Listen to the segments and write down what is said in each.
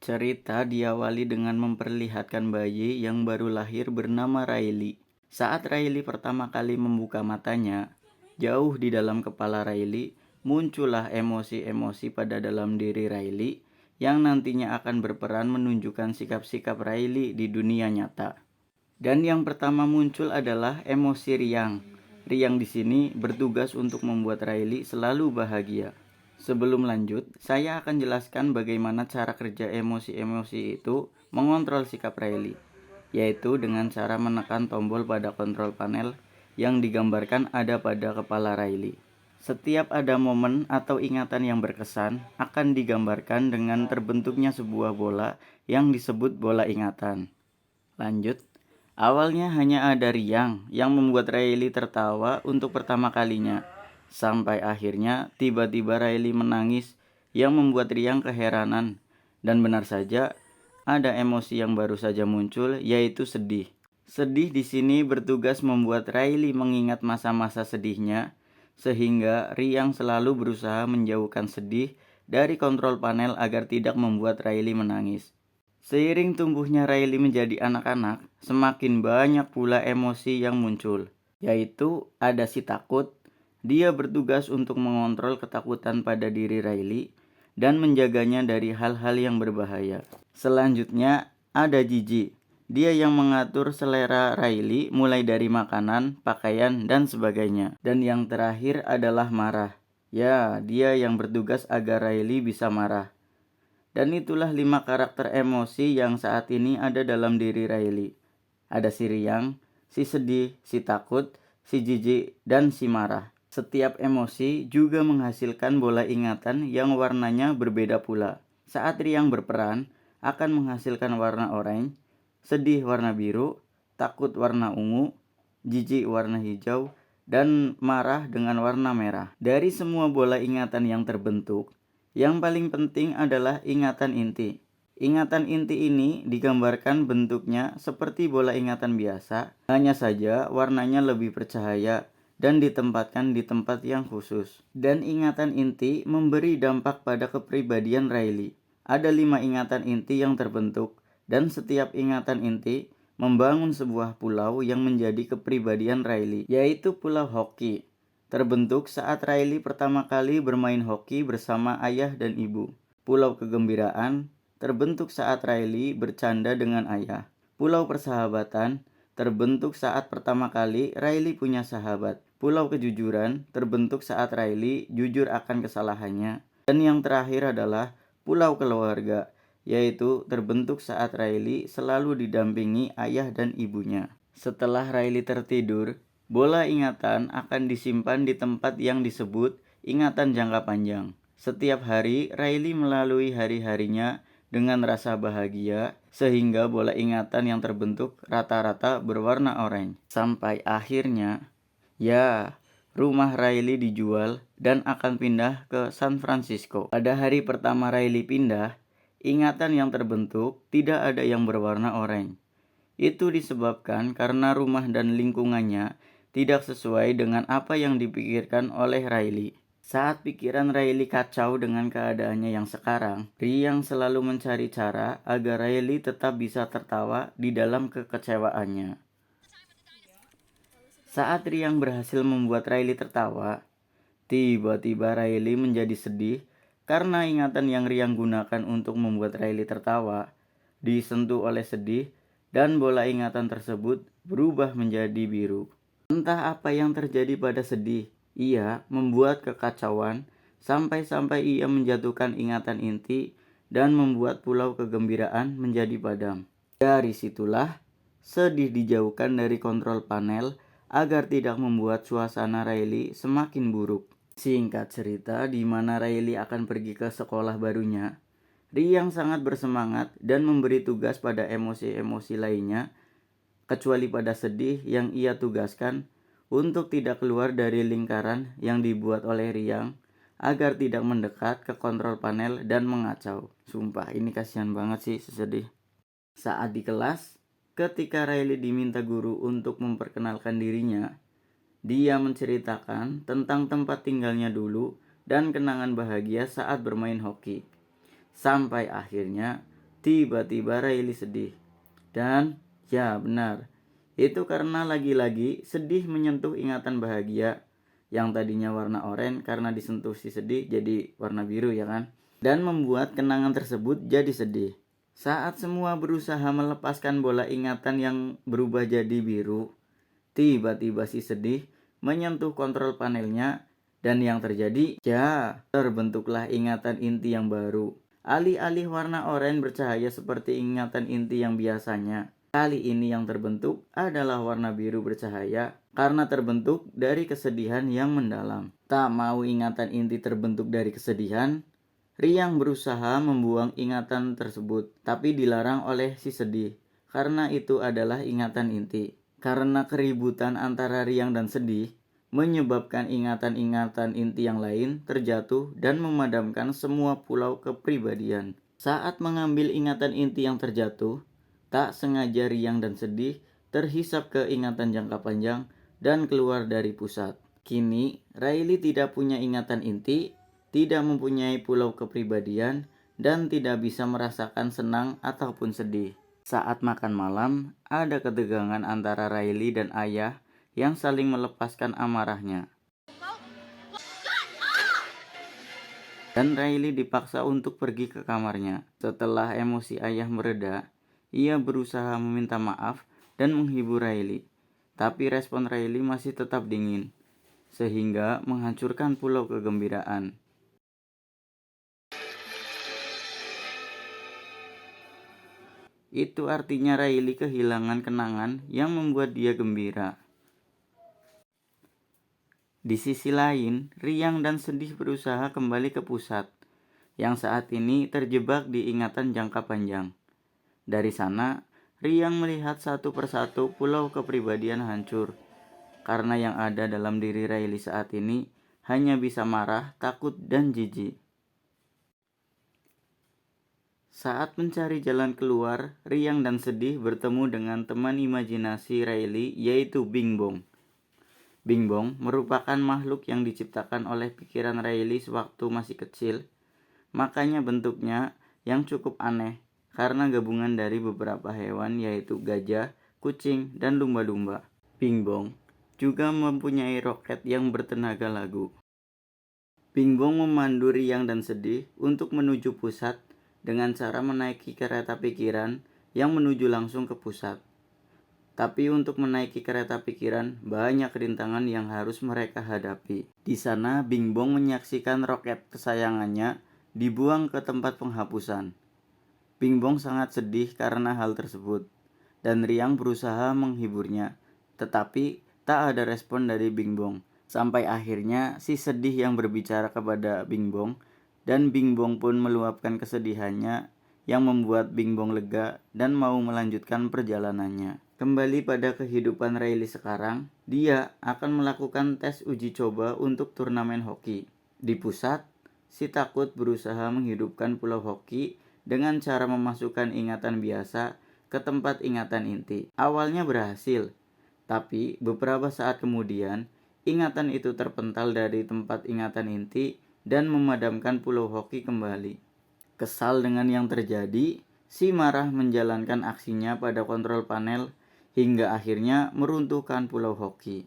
Cerita diawali dengan memperlihatkan bayi yang baru lahir bernama Riley. Saat Riley pertama kali membuka matanya, jauh di dalam kepala Riley muncullah emosi-emosi pada dalam diri Riley yang nantinya akan berperan menunjukkan sikap-sikap Riley di dunia nyata. Dan yang pertama muncul adalah emosi riang. Riang di sini bertugas untuk membuat Riley selalu bahagia. Sebelum lanjut, saya akan jelaskan bagaimana cara kerja emosi-emosi itu mengontrol sikap Riley, yaitu dengan cara menekan tombol pada kontrol panel yang digambarkan ada pada kepala Riley. Setiap ada momen atau ingatan yang berkesan akan digambarkan dengan terbentuknya sebuah bola yang disebut bola ingatan. Lanjut, awalnya hanya ada riang yang membuat Riley tertawa untuk pertama kalinya. Sampai akhirnya tiba-tiba Riley menangis yang membuat riang keheranan. Dan benar saja, ada emosi yang baru saja muncul, yaitu sedih. Sedih di sini bertugas membuat Riley mengingat masa-masa sedihnya, sehingga riang selalu berusaha menjauhkan sedih dari kontrol panel agar tidak membuat Riley menangis. Seiring tumbuhnya Riley menjadi anak-anak, semakin banyak pula emosi yang muncul, yaitu ada si takut. Dia bertugas untuk mengontrol ketakutan pada diri Riley dan menjaganya dari hal-hal yang berbahaya. Selanjutnya ada jijik. Dia yang mengatur selera Riley mulai dari makanan, pakaian, dan sebagainya. Dan yang terakhir adalah marah. Ya, dia yang bertugas agar Riley bisa marah. Dan itulah 5 karakter emosi yang saat ini ada dalam diri Riley. Ada si riang, si sedih, si takut, si jijik, dan si marah. Setiap emosi juga menghasilkan bola ingatan yang warnanya berbeda pula. Saat riang berperan, akan menghasilkan warna oranye, sedih warna biru, takut warna ungu, jijik warna hijau, dan marah dengan warna merah. Dari semua bola ingatan yang terbentuk, yang paling penting adalah ingatan inti. Ingatan inti ini digambarkan bentuknya seperti bola ingatan biasa, hanya saja warnanya lebih bercahaya dan ditempatkan di tempat yang khusus. Dan ingatan inti memberi dampak pada kepribadian Riley. Ada 5 ingatan inti yang terbentuk, dan setiap ingatan inti membangun sebuah pulau yang menjadi kepribadian Riley, yaitu Pulau Hoki. Terbentuk saat Riley pertama kali bermain hoki bersama ayah dan ibu. Pulau Kegembiraan terbentuk saat Riley bercanda dengan ayah. Pulau Persahabatan terbentuk saat pertama kali Riley punya sahabat. Pulau Kejujuran terbentuk saat Riley jujur akan kesalahannya. Dan yang terakhir adalah Pulau Keluarga, yaitu terbentuk saat Riley selalu didampingi ayah dan ibunya. Setelah Riley tertidur, bola ingatan akan disimpan di tempat yang disebut ingatan jangka panjang. Setiap hari, Riley melalui hari-harinya dengan rasa bahagia, sehingga bola ingatan yang terbentuk rata-rata berwarna oranye. Sampai akhirnya, ya, rumah Riley dijual dan akan pindah ke San Francisco. Pada hari pertama Riley pindah, ingatan yang terbentuk tidak ada yang berwarna oranye. Itu disebabkan karena rumah dan lingkungannya tidak sesuai dengan apa yang dipikirkan oleh Riley. Saat pikiran Riley kacau dengan keadaannya yang sekarang, Riang selalu mencari cara agar Riley tetap bisa tertawa di dalam kekecewaannya. Saat Riang berhasil membuat Riley tertawa, tiba-tiba Riley menjadi sedih karena ingatan yang Riang gunakan untuk membuat Riley tertawa disentuh oleh sedih dan bola ingatan tersebut berubah menjadi biru. Entah apa yang terjadi pada sedih, ia membuat kekacauan sampai-sampai ia menjatuhkan ingatan inti dan membuat pulau kegembiraan menjadi padam. Dari situlah sedih dijauhkan dari kontrol panel agar tidak membuat suasana Riley semakin buruk. Singkat cerita, di mana Riley akan pergi ke sekolah barunya, Riang sangat bersemangat dan memberi tugas pada emosi-emosi lainnya, kecuali pada sedih yang ia tugaskan untuk tidak keluar dari lingkaran yang dibuat oleh Riang agar tidak mendekat ke kontrol panel dan mengacau. Sumpah, ini kasihan banget sih sedih. Saat di kelas, ketika Riley diminta guru untuk memperkenalkan dirinya, dia menceritakan tentang tempat tinggalnya dulu dan kenangan bahagia saat bermain hoki. Sampai akhirnya, Tiba-tiba Riley sedih. Dan ya benar, itu karena lagi-lagi sedih menyentuh ingatan bahagia. Yang tadinya warna oranye karena disentuh si sedih jadi warna biru ya kan. Dan membuat kenangan tersebut jadi sedih. Saat semua berusaha melepaskan bola ingatan yang berubah jadi biru, tiba-tiba si sedih menyentuh kontrol panelnya dan yang terjadi, ya, terbentuklah ingatan inti yang baru. Alih-alih warna oranye bercahaya seperti ingatan inti yang biasanya, kali ini yang terbentuk adalah warna biru bercahaya karena terbentuk dari kesedihan yang mendalam. Tak mau ingatan inti terbentuk dari kesedihan, Riang berusaha membuang ingatan tersebut, tapi dilarang oleh si sedih karena itu adalah ingatan inti. Karena keributan antara Riang dan sedih menyebabkan ingatan-ingatan inti yang lain terjatuh dan memadamkan semua pulau kepribadian. Saat mengambil ingatan inti yang terjatuh, tak sengaja Riang dan sedih terhisap ke ingatan jangka panjang dan keluar dari pusat. Kini, Riley tidak punya ingatan inti, tidak mempunyai pulau kepribadian, dan tidak bisa merasakan senang ataupun sedih. Saat makan malam, ada ketegangan antara Riley dan ayah yang saling melepaskan amarahnya. Dan Riley dipaksa untuk pergi ke kamarnya. Setelah emosi ayah mereda, ia berusaha meminta maaf dan menghibur Riley. Tapi respon Riley masih tetap dingin, sehingga menghancurkan pulau kegembiraan. Itu artinya Riley kehilangan kenangan yang membuat dia gembira. Di sisi lain, Riang dan sedih berusaha kembali ke pusat, yang saat ini terjebak di ingatan jangka panjang. Dari sana, Riang melihat satu persatu pulau kepribadian hancur, karena yang ada dalam diri Riley saat ini hanya bisa marah, takut, dan jijik. Saat mencari jalan keluar, Riang dan sedih bertemu dengan teman imajinasi Riley yaitu Bing Bong. Bing Bong merupakan makhluk yang diciptakan oleh pikiran Riley sewaktu masih kecil. Makanya bentuknya yang cukup aneh karena gabungan dari beberapa hewan yaitu gajah, kucing, dan lumba-lumba. Bing Bong juga mempunyai roket yang bertenaga lagu. Bing Bong memandu Riang dan sedih untuk menuju pusat dengan cara menaiki kereta pikiran yang menuju langsung ke pusat. Tapi untuk menaiki kereta pikiran, banyak rintangan yang harus mereka hadapi. Di sana, Bing Bong menyaksikan roket kesayangannya dibuang ke tempat penghapusan. Bing Bong sangat sedih karena hal tersebut, dan Riang berusaha menghiburnya, tetapi tak ada respon dari Bing Bong. Sampai akhirnya si sedih yang berbicara kepada Bing Bong, dan Bing Bong pun meluapkan kesedihannya yang membuat Bing Bong lega dan mau melanjutkan perjalanannya. Kembali pada kehidupan Riley sekarang, dia akan melakukan tes uji coba untuk turnamen hoki. Di pusat, si takut berusaha menghidupkan pulau hoki dengan cara memasukkan ingatan biasa ke tempat ingatan inti. Awalnya berhasil, tapi beberapa saat kemudian, ingatan itu terpental dari tempat ingatan inti dan memadamkan pulau hoki kembali. Kesal dengan yang terjadi, si marah menjalankan aksinya pada kontrol panel hingga akhirnya meruntuhkan pulau hoki.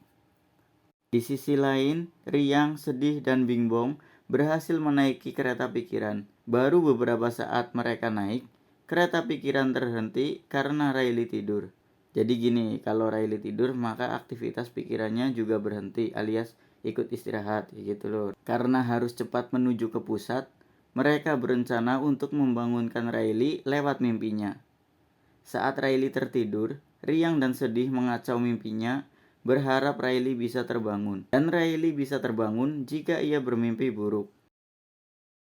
Di sisi lain, Riang, sedih, dan Bing Bong berhasil menaiki kereta pikiran. Baru beberapa saat mereka naik, kereta pikiran terhenti karena Riley tidur. Jadi gini, kalau Riley tidur maka aktivitas pikirannya juga berhenti alias ikut istirahat gitu loh. Karena harus cepat menuju ke pusat, mereka berencana untuk membangunkan Riley lewat mimpinya. Saat Riley tertidur, Riang dan sedih mengacau mimpinya, berharap Riley bisa terbangun. Dan Riley bisa terbangun jika ia bermimpi buruk.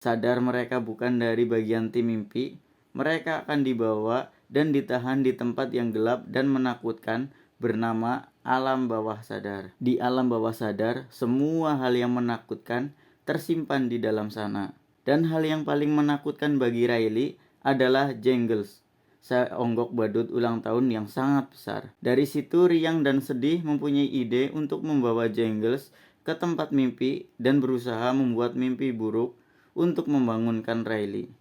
Sadar mereka bukan dari bagian tim mimpi, mereka akan dibawa dan ditahan di tempat yang gelap dan menakutkan bernama alam bawah sadar. Di alam bawah sadar, semua hal yang menakutkan tersimpan di dalam sana. Dan hal yang paling menakutkan bagi Riley adalah Jangles, seonggok badut ulang tahun yang sangat besar. Dari situ Riang dan sedih mempunyai ide untuk membawa Jangles ke tempat mimpi dan berusaha membuat mimpi buruk untuk membangunkan Riley.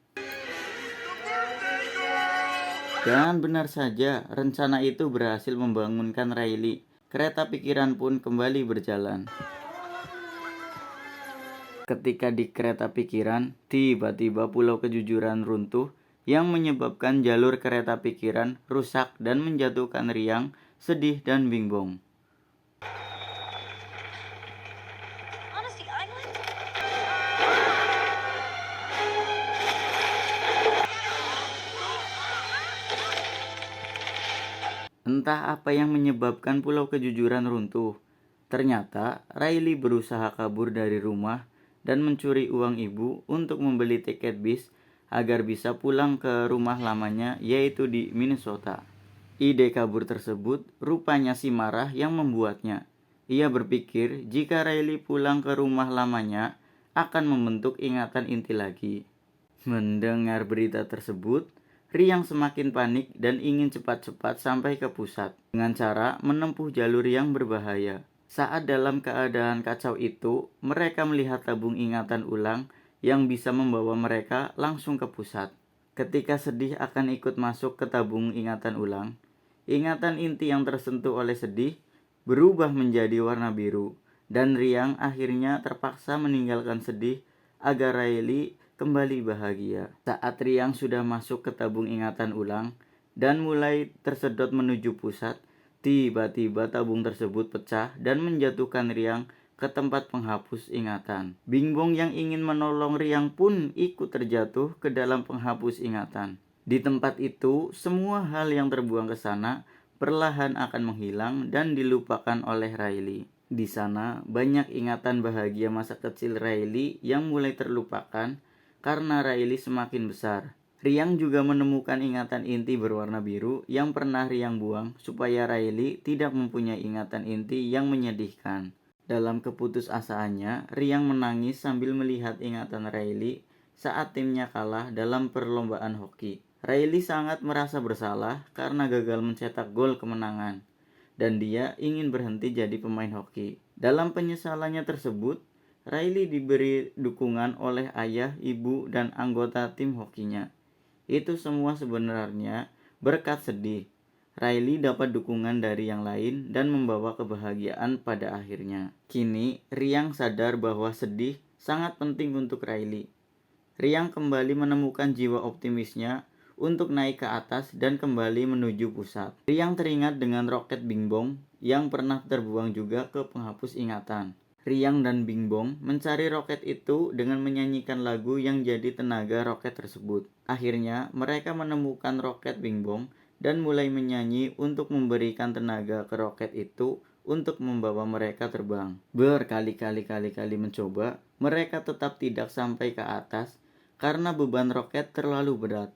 Dan benar saja, rencana itu berhasil membangunkan Riley. Kereta pikiran pun kembali berjalan. Ketika di kereta pikiran, tiba-tiba Pulau Kejujuran runtuh yang menyebabkan jalur kereta pikiran rusak dan menjatuhkan Riang, Sedih, dan Bingbong. Entah apa yang menyebabkan Pulau Kejujuran runtuh. Ternyata Riley berusaha kabur dari rumah dan mencuri uang ibu untuk membeli tiket bis agar bisa pulang ke rumah lamanya, yaitu di Minnesota. Ide kabur tersebut rupanya si Marah yang membuatnya. Ia berpikir jika Riley pulang ke rumah lamanya akan membentuk ingatan inti lagi. Mendengar berita tersebut, Riang semakin panik dan ingin cepat-cepat sampai ke pusat dengan cara menempuh jalur yang berbahaya. Saat dalam keadaan kacau itu, mereka melihat tabung ingatan ulang yang bisa membawa mereka langsung ke pusat. Ketika Sedih akan ikut masuk ke tabung ingatan ulang, ingatan inti yang tersentuh oleh Sedih berubah menjadi warna biru, dan Riang akhirnya terpaksa meninggalkan Sedih agar Riley kembali bahagia. Saat Riang sudah masuk ke tabung ingatan ulang dan mulai tersedot menuju pusat, tiba-tiba tabung tersebut pecah dan menjatuhkan Riang ke tempat penghapus ingatan. Bingbong yang ingin menolong Riang pun ikut terjatuh ke dalam penghapus ingatan. Di tempat itu, semua hal yang terbuang ke sana perlahan akan menghilang dan dilupakan oleh Riley. Di sana, banyak ingatan bahagia masa kecil Riley yang mulai terlupakan karena Riley semakin besar. Riang juga menemukan ingatan inti berwarna biru yang pernah Riang buang supaya Riley tidak mempunyai ingatan inti yang menyedihkan. Dalam keputusasaannya, Riang menangis sambil melihat ingatan Riley saat timnya kalah dalam perlombaan hoki. Riley sangat merasa bersalah karena gagal mencetak gol kemenangan, dan dia ingin berhenti jadi pemain hoki. Dalam penyesalannya tersebut, Riley diberi dukungan oleh ayah, ibu, dan anggota tim hokinya. Itu semua sebenarnya berkat Sedih. Riley dapat dukungan dari yang lain dan membawa kebahagiaan pada akhirnya. Kini, Riang sadar bahwa Sedih sangat penting untuk Riley. Riang kembali menemukan jiwa optimisnya untuk naik ke atas dan kembali menuju pusat. Riang teringat dengan roket Bingbong yang pernah terbuang juga ke penghapus ingatan. Riang dan Bingbong mencari roket itu dengan menyanyikan lagu yang jadi tenaga roket tersebut. Akhirnya, mereka menemukan roket Bingbong dan mulai menyanyi untuk memberikan tenaga ke roket itu untuk membawa mereka terbang. Berkali-kali mencoba, mereka tetap tidak sampai ke atas karena beban roket terlalu berat.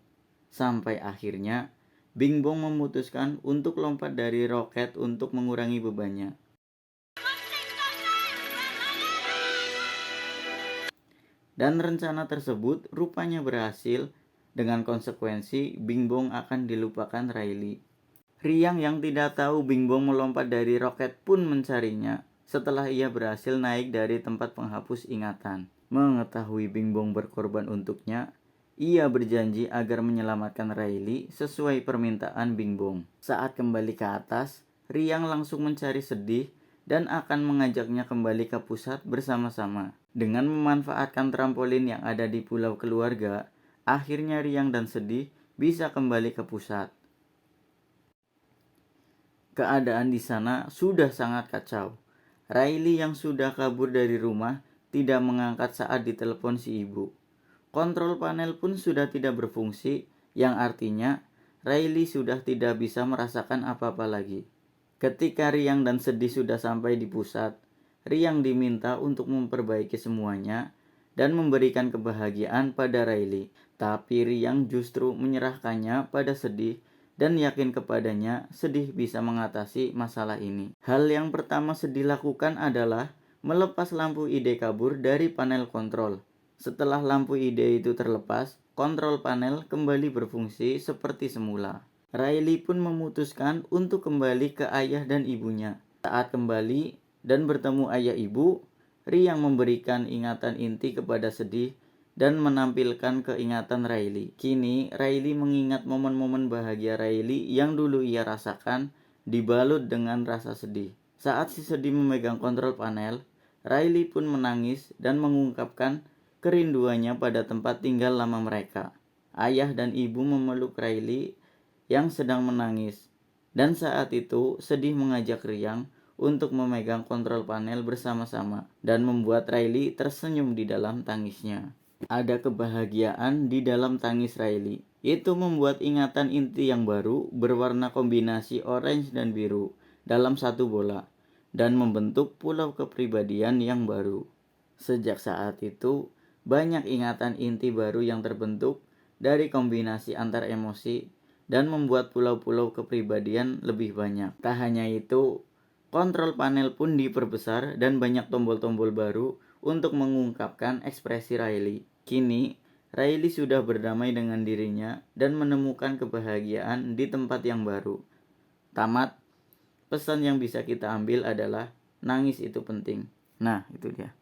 Sampai akhirnya, Bingbong memutuskan untuk lompat dari roket untuk mengurangi bebannya. Dan rencana tersebut rupanya berhasil. Dengan konsekuensi, Bingbong akan dilupakan Riley. Riang yang tidak tahu Bingbong melompat dari roket pun mencarinya setelah ia berhasil naik dari tempat penghapus ingatan. Mengetahui Bingbong berkorban untuknya, ia berjanji agar menyelamatkan Riley sesuai permintaan Bingbong. Saat kembali ke atas, Riang langsung mencari Sedih dan akan mengajaknya kembali ke pusat bersama-sama. Dengan memanfaatkan trampolin yang ada di pulau keluarga, akhirnya Riang dan Sedih bisa kembali ke pusat. Keadaan di sana sudah sangat kacau. Riley yang sudah kabur dari rumah tidak mengangkat saat ditelepon si ibu. Kontrol panel pun sudah tidak berfungsi, yang artinya Riley sudah tidak bisa merasakan apa-apa lagi. Ketika Riang dan Sedih sudah sampai di pusat, Riang diminta untuk memperbaiki semuanya dan memberikan kebahagiaan pada Riley. Tapi Riang justru menyerahkannya pada Sedih dan yakin kepadanya Sedih bisa mengatasi masalah ini. Hal yang pertama Sedih lakukan adalah melepas lampu ide kabur dari panel kontrol. Setelah lampu ide itu terlepas, kontrol panel kembali berfungsi seperti semula. Riley pun memutuskan untuk kembali ke ayah dan ibunya. Saat kembali dan bertemu ayah ibu, Riang memberikan ingatan inti kepada Sedih dan menampilkan keingatan Riley. Kini, Riley mengingat momen-momen bahagia Riley yang dulu ia rasakan dibalut dengan rasa sedih. Saat si sedih memegang kontrol panel, Riley pun menangis dan mengungkapkan kerinduannya pada tempat tinggal lama mereka. Ayah dan ibu memeluk Riley yang sedang menangis, dan saat itu sedih mengajak Riang untuk memegang kontrol panel bersama-sama dan membuat Riley tersenyum di dalam tangisnya. Ada kebahagiaan di dalam tangis Riley. Itu membuat ingatan inti yang baru berwarna kombinasi orange dan biru dalam satu bola dan membentuk pulau kepribadian yang baru. Sejak saat itu, banyak ingatan inti baru yang terbentuk dari kombinasi antar emosi dan membuat pulau-pulau kepribadian lebih banyak. Tak hanya itu, kontrol panel pun diperbesar dan banyak tombol-tombol baru untuk mengungkapkan ekspresi Riley. Kini, Riley sudah berdamai dengan dirinya dan menemukan kebahagiaan di tempat yang baru. Tamat, pesan yang bisa kita ambil adalah nangis itu penting. Nah, itu dia.